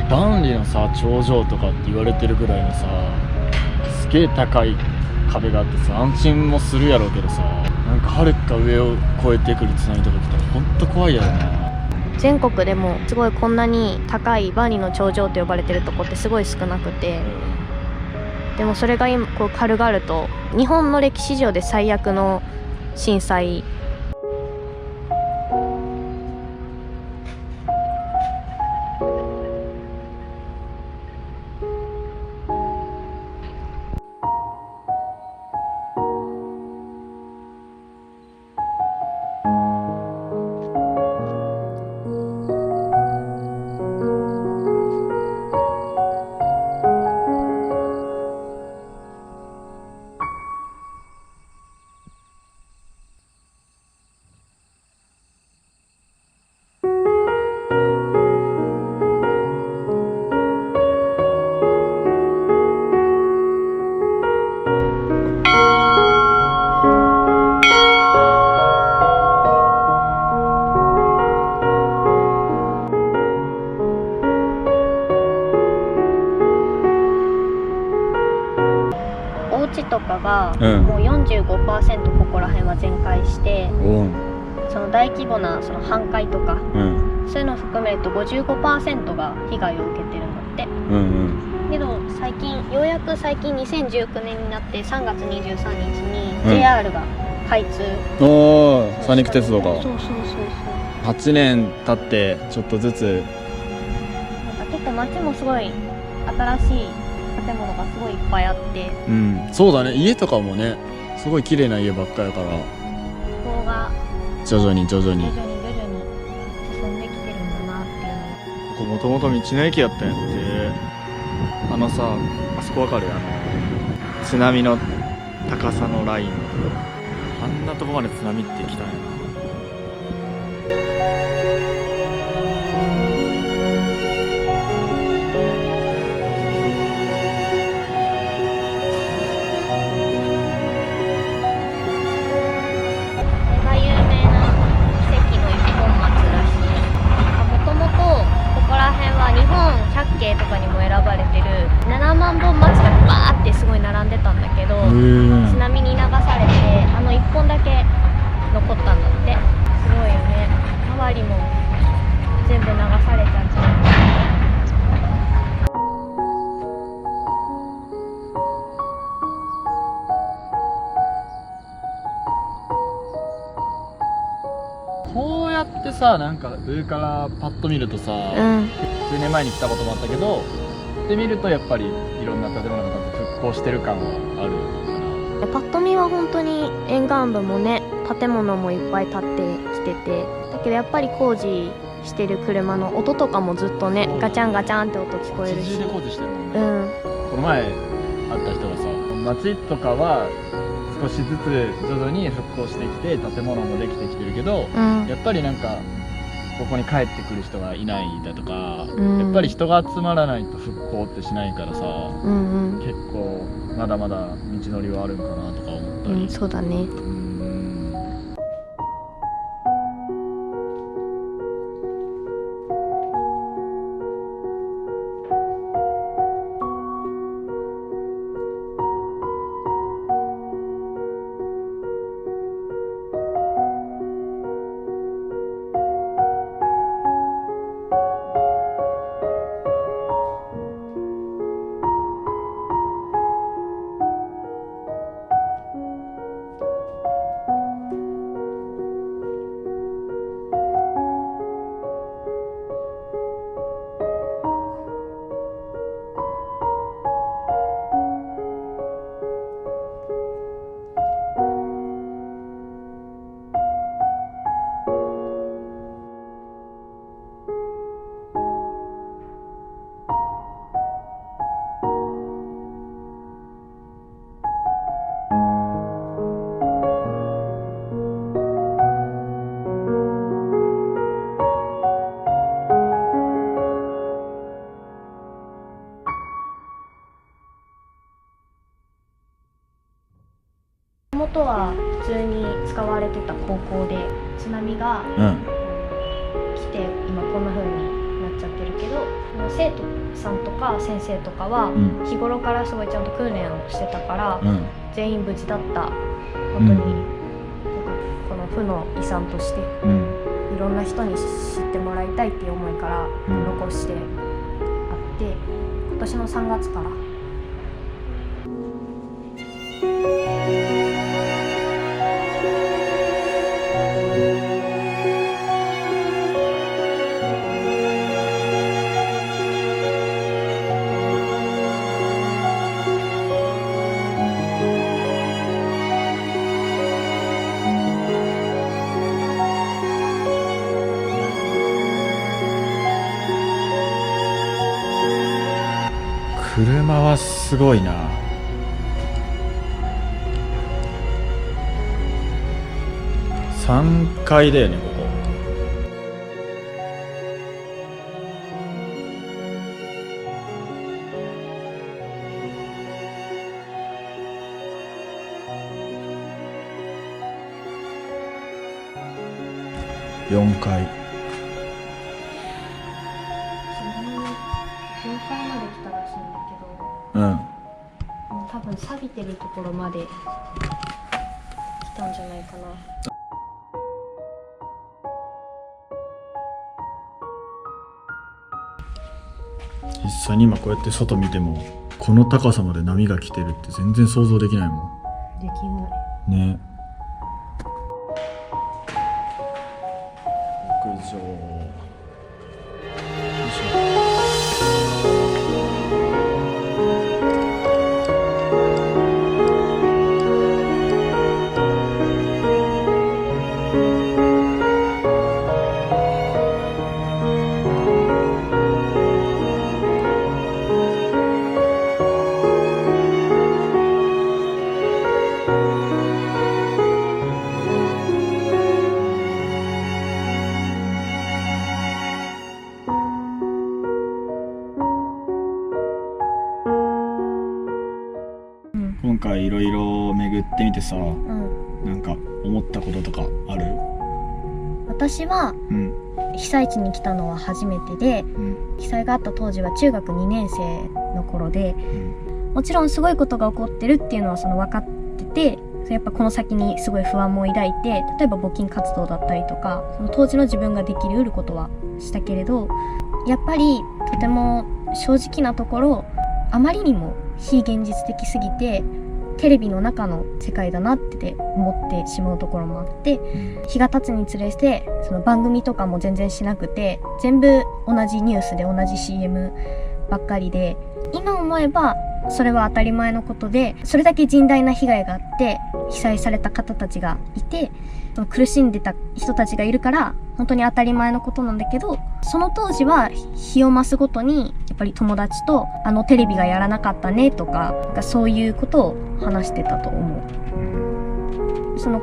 万里のさ頂上とかって言われてるぐらいのさすげえ高い壁があってさ、安心もするやろうけどさ、なんか遥か上を越えてくる津波とか来たらほんと怖いやろな。全国でもすごいこんなに高い万里の長城と呼ばれてるとこってすごい少なくて、でもそれが今こう軽々と日本の歴史上で最悪の震災。お家とかがもう 45% ここら辺は全壊して、その大規模なその半壊とか、そういうのを含めると 55% が被害を受けてるんだって。けど最近ようやく最近2019年になって3月23日に JR が開通、三陸鉄道がそう8年経ってちょっとずつなんか結構街もすごい新しい建物がすごいいっぱいあって、そうだね、家とかもねすごい綺麗な家ばっかやから、ここが徐々に進んできてるんだなっていうの。ここもともと道の駅やったんやって。さあそこわかる？津波の高さのラインのところ、あんなとこまで津波って来たんやな。とかにも選ばれてる7万本松がバーってすごい並んでたんだけど、津波に流されて1本だけ残ったんだって。すごいよね。周りも全部流されちゃって。こうやってさ、なんか上からパッと見るとさ、数年前に来たこともあったけど、で見るとやっぱりいろんな建物が建って復興してる感はあるかな。パッと見は本当に沿岸部もね、建物もいっぱい建ってきてて、だけどやっぱり工事してる車の音とかもずっとね、ガチャンガチャンって音聞こえるし。街中で工事してるもんね。この前会った人がさ、街とかは少しずつ徐々に復興してきて建物もできてきてるけど、やっぱりなんかここに帰ってくる人がいないだとか、やっぱり人が集まらないと復興ってしないからさ、結構まだまだ道のりはあるんかなとか思ったり。そうだね。元は普通に使われてた高校で津波が来て今こんな風になっちゃってるけど、生徒さんとか先生とかは日頃からすごいちゃんと訓練をしてたから、全員無事だったことに、なんかこの負の遺産としていろんな人に知ってもらいたいっていう思いから残してあって、今年の3月から車はすごいな。3階だよね、ここ。4階。4階まで来たらしいんだけど、もう多分錆びてるところまで来たんじゃないかな。実際に今こうやって外見てもこの高さまで波が来てるって全然想像できないもん。できないね。屋上。今回いろいろ巡ってみてさ、なんか思ったこととかある？私は、被災地に来たのは初めてで、被災があった当時は中学2年生の頃で、もちろんすごいことが起こってるっていうのは分かってて、やっぱこの先にすごい不安も抱いて、例えば募金活動だったりとか、その当時の自分ができうることはしたけれど、やっぱりとても正直なところ、あまりにも非現実的すぎてテレビの中の世界だなって思ってしまうところもあって、日が経つにつれてその番組とかも全然しなくて、全部同じニュースで同じ CM ばっかりで、今思えばそれは当たり前のことで、それだけ甚大な被害があって被災された方たちがいて、その苦しんでた人たちがいるから本当に当たり前のことなんだけど、その当時は日を増すごとにやっぱり友達とテレビがやらなかったねとか、そういうことを話してたと思う。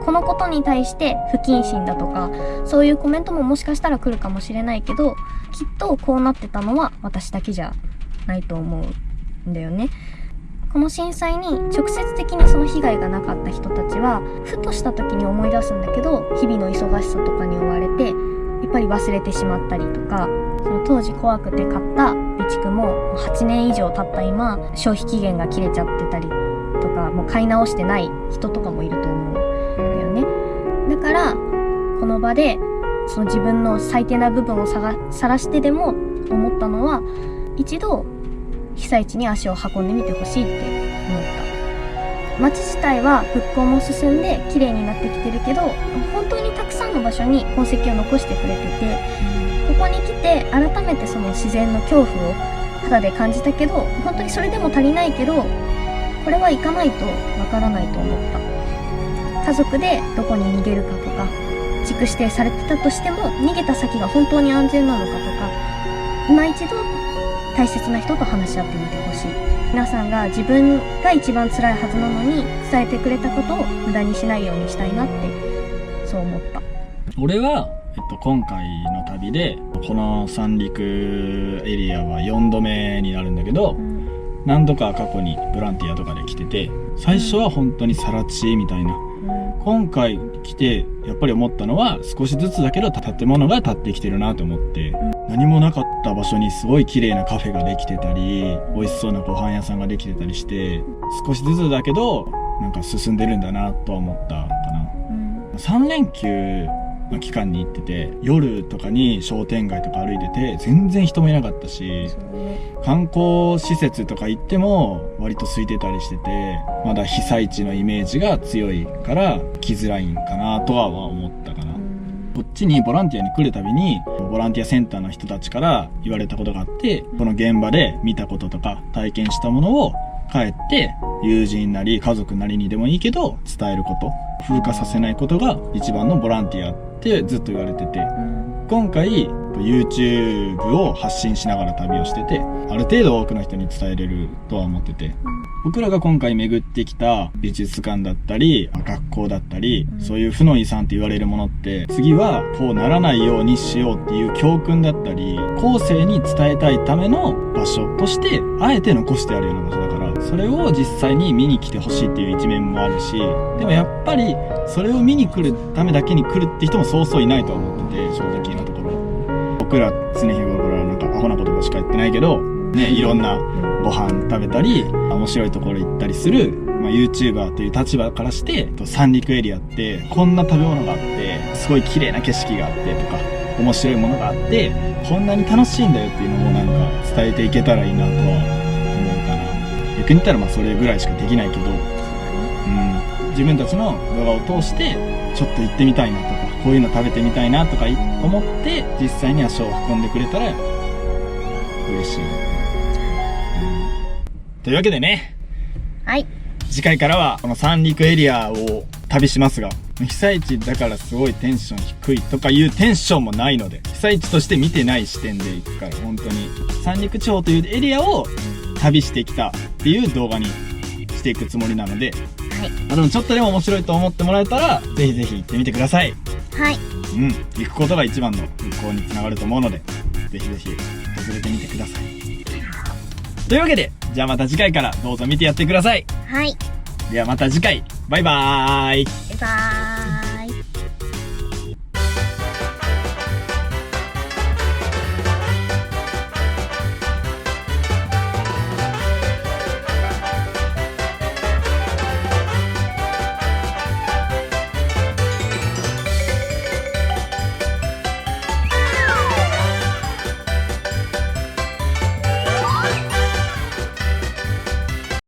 このことに対して不謹慎だとかそういうコメントももしかしたら来るかもしれないけど、きっとこうなってたのは私だけじゃないと思うんだよね。この震災に直接的にその被害がなかった人たちはふとした時に思い出すんだけど、日々の忙しさとかに追われてやっぱり忘れてしまったりとか、その当時怖くて買った備蓄も8年以上経った今消費期限が切れちゃってたりとか、もう買い直してない人とかもいると思うんだよね。だからこの場でその自分の最低な部分をさらしてでも思ったのは、一度被災地に足を運んでみてほしいって思った。街自体は復興も進んで綺麗になってきてるけど、本当にたくさんの場所に痕跡を残してくれてて、ここに来て改めてその自然の恐怖を肌で感じたけど、本当にそれでも足りないけど、これは行かないとわからないと思った。家族でどこに逃げるかとか、地区指定されてたとしても逃げた先が本当に安全なのかとか、今一度大切な人と話し合ってみてほしい。皆さんが自分が一番辛いはずなのに伝えてくれたことを無駄にしないようにしたいなってそう思った。俺は、今回の旅でこの三陸エリアは4度目になるんだけど、何度か過去にボランティアとかで来てて、最初は本当に更地みたいな、今回来てやっぱり思ったのは、少しずつだけど建物が建ってきてるなと思って、何もなかった場所にすごい綺麗なカフェができてたり、美味しそうなご飯屋さんができてたりして、少しずつだけどなんか進んでるんだなとは思ったかな。3連休の期間に行ってて、夜とかに商店街とか歩いてて全然人もいなかったし、観光施設とか行っても割と空いてたりしてて、まだ被災地のイメージが強いから来づらいんかなとは思ったかな。こっちにボランティアに来るたびにボランティアセンターの人たちから言われたことがあって、この現場で見たこととか体験したものを帰って友人なり家族なりにでもいいけど伝えること、風化させないことが一番のボランティアってずっと言われてて、今回 YouTube を発信しながら旅をしてて、ある程度多くの人に伝えれるとは思ってて、僕らが今回巡ってきた美術館だったり学校だったり、そういう負の遺産って言われるものって、次はこうならないようにしようっていう教訓だったり、後世に伝えたいための場所としてあえて残してあるような場所だから、それを実際に見に来てほしいっていう一面もあるし、でもやっぱりそれを見に来るためだけに来るって人もそうそういないと思ってて、正直なところ僕ら常日頃なんかアホなことしか言ってないけどね、いろんなご飯食べたり面白いところ行ったりする、YouTuber という立場からして、三陸エリアってこんな食べ物があって、すごい綺麗な景色があってとか面白いものがあって、こんなに楽しいんだよっていうのをなんか伝えていけたらいいなとは思うかな。逆に言ったらそれぐらいしかできないけど、自分たちの動画を通してちょっと行ってみたいなとか、こういうの食べてみたいなとか思って実際に足を運んでくれたら嬉しい。というわけでね、はい、次回からはこの三陸エリアを旅しますが、被災地だからすごいテンション低いとかいうテンションもないので、被災地として見てない視点で行くから、本当に三陸地方というエリアを旅してきたっていう動画にしていくつもりなので、でもちょっとでも面白いと思ってもらえたらぜひぜひ行ってみてください。はい、行くことが一番の復興につながると思うので、ぜひぜひ訪れてみてください。というわけで、じゃあまた次回からどうぞ見てやってください。はい、ではまた次回、バイバーイ。バイバーイ。